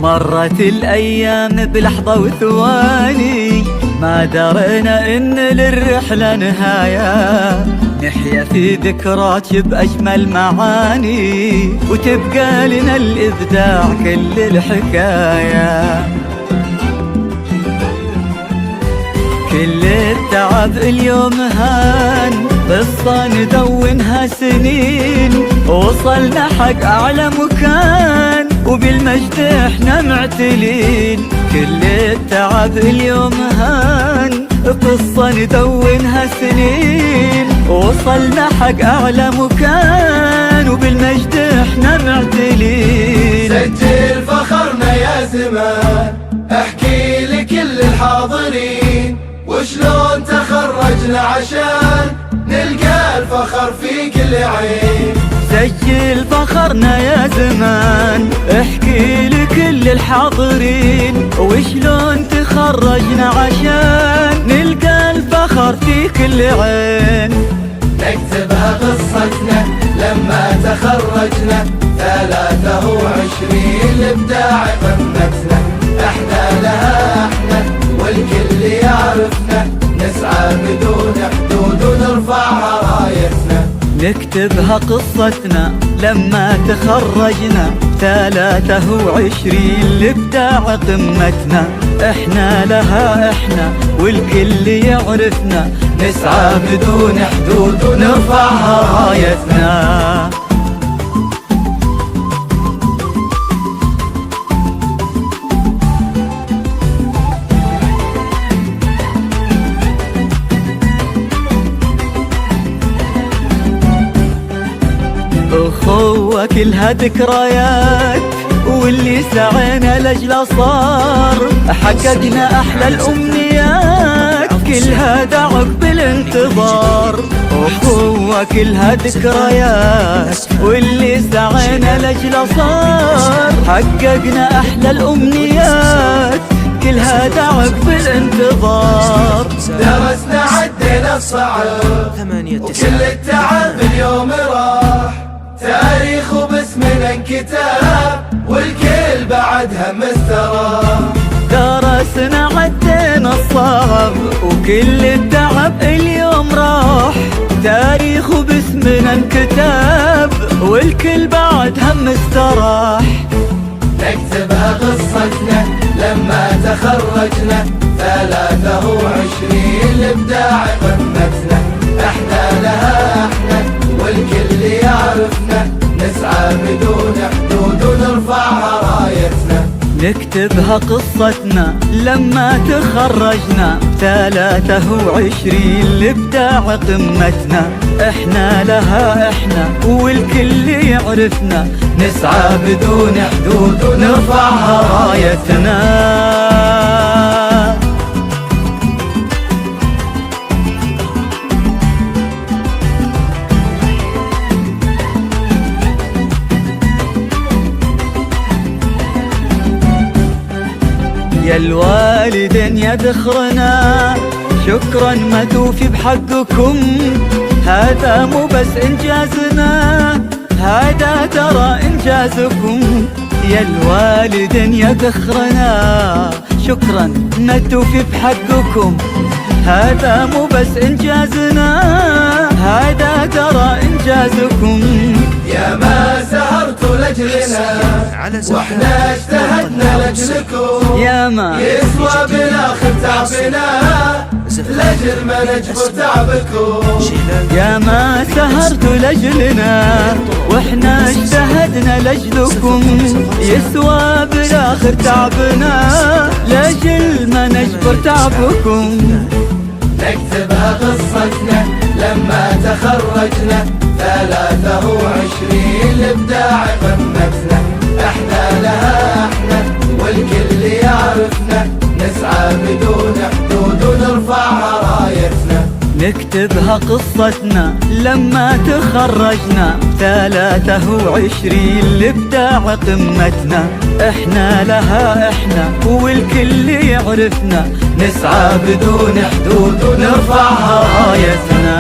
مرت الأيام بلحظة وثواني، ما درينا إن للرحلة نهاية، نحيا في ذكراك بأجمل معاني، وتبقى لنا الإبداع كل الحكاية. كل التعب اليوم هان، قصة ندونها سنين، وصلنا حق أعلى مكان، وبالمجد احنا معتلين. كل التعب اليوم هان، قصة ندونها سنين، وصلنا حق أعلى مكان، وبالمجد احنا معتلين. سجل فخرنا يا زمان، احكي لكل الحاضرين وشلون تخرجنا عشان نلقى الفخر في كل عين. سجل فخرنا يا زمان، احكي لكل الحاضرين وشلون تخرجنا عشان نلقى الفخر في كل عين. نكتبها قصتنا لما تخرجنا، 23 الابداع قمتنا، احنا لها احنا والكل يعرفنا، نسعى بدون حدود ونرفعها رايتنا. نكتبها قصتنا لما تخرجنا، 23 الابداع قمتنا، احنا لها احنا والكل يعرفنا، نسعى بدون حدود ونرفعها رايتنا. أخوة كلها ذكريات، واللي سعينا لأجله صار، حققنا أحلى الأمنيات، كلها دعك بالانتظار. أخوة كلها ذكريات، واللي سعينا لأجله صار، حققنا أحلى الأمنيات، كلها دعك بالانتظار. درسنا عدينا الصعب وكل التعب اليوم راح، تاريخ وباسمنا انكتاب والكل بعد هم استراح. درسنا عدينا الصعب وكل التعب اليوم راح، تاريخ وباسمنا انكتاب والكل بعد هم استراح. نكتبها قصتنا لما تخرجنا، 23 الابداع قمتنا، احنا لها احنا والكل يعرفنا، نسعى بدون حدود ونرفعها رايتنا. نكتبها قصتنا لما تخرجنا، 23 الابداع قمتنا، احنا لها احنا والكل يعرفنا، نسعى بدون حدود ونرفعها رايتنا. يا الوالدين يا ذخرنا، شكرا ما توفي بحقكم، هذا مو بس إنجازنا، هذا ترى إنجازكم. يا الوالدين يا ذخرنا، شكرا ما توفي بحقكم، هذا مو بس إنجازنا، هذا ترى إنجازكم. يا ما سهرتوا لأجلنا واحنا اجتهدنا لأجلكم، يا ما يسوى بالآخر تعبنا لأجل ما نجبر تعبكم. يا ما سهرتوا لأجلنا واحنا اجتهدنا لأجلكم، يسوى بالآخر تعبنا لأجل ما نجبر تعبكم. نكتبها قصتنا لما تخرجنا، 23 الابداع قمتنا، احنا لها احنا والكل يعرفنا، نسعى بدون حدود ونرفعها رايتنا. نكتبها قصتنا لما تخرجنا، 23 الابداع قمتنا، احنا لها احنا والكل يعرفنا، نسعى بدون حدود ونرفعها رايتنا.